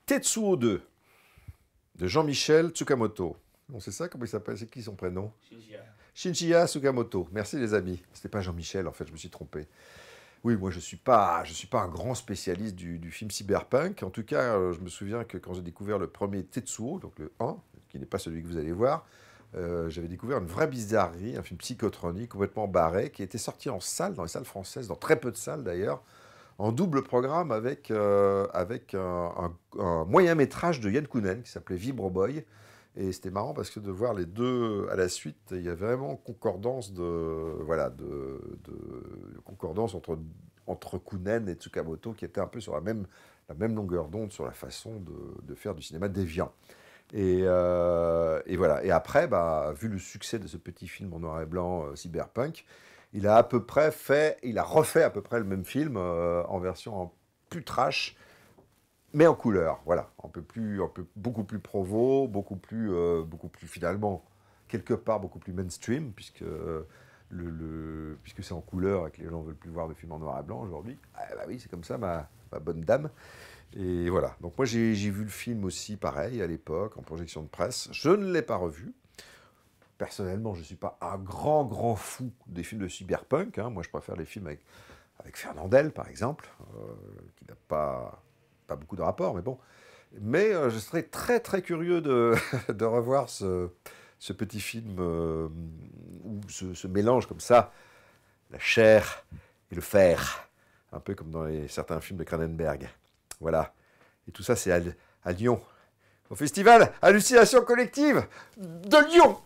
Tetsuo 2, de Jean-Michel Tsukamoto. Non, c'est ça, comment il s'appelle? C'est qui son prénom? Shinjiya Tsukamoto. Merci les amis. C'était pas Jean-Michel, en fait, je me suis trompé. Oui, moi je suis pas un grand spécialiste du film cyberpunk. En tout cas, je me souviens que quand j'ai découvert le premier Tetsuo, donc le 1, qui n'est pas celui que vous allez voir, j'avais découvert une vraie bizarrerie, un film psychotronique complètement barré, qui était sorti en salle, dans les salles françaises, dans très peu de salles d'ailleurs, en double programme avec un moyen métrage de Yann Kounen qui s'appelait Vibro Boy. Et c'était marrant parce que de voir les deux à la suite, il y avait vraiment concordance concordance entre Kounen et Tsukamoto qui était un peu sur la même longueur d'onde sur la façon de faire du cinéma déviant. Et voilà. Et après, vu le succès de ce petit film en noir et blanc cyberpunk, il a refait à peu près le même film en version plus trash, mais en couleur, voilà, beaucoup plus provo, beaucoup plus finalement, quelque part, beaucoup plus mainstream, puisque c'est en couleur et que les gens ne veulent plus voir de films en noir et blanc aujourd'hui. Ah, bah oui, c'est comme ça, ma bonne dame. Et voilà, donc moi j'ai vu le film aussi, pareil, à l'époque, en projection de presse. Je ne l'ai pas revu. Personnellement, je ne suis pas un grand fou des films de cyberpunk, hein. Moi, je préfère les films avec Fernandel, par exemple, qui n'a pas beaucoup de rapport, mais bon. Mais je serais très curieux de revoir ce petit film où ce mélange comme ça, la chair et le fer, un peu comme dans certains films de Cronenberg. Voilà. Et tout ça, c'est à Lyon, au festival Hallucination collective de Lyon.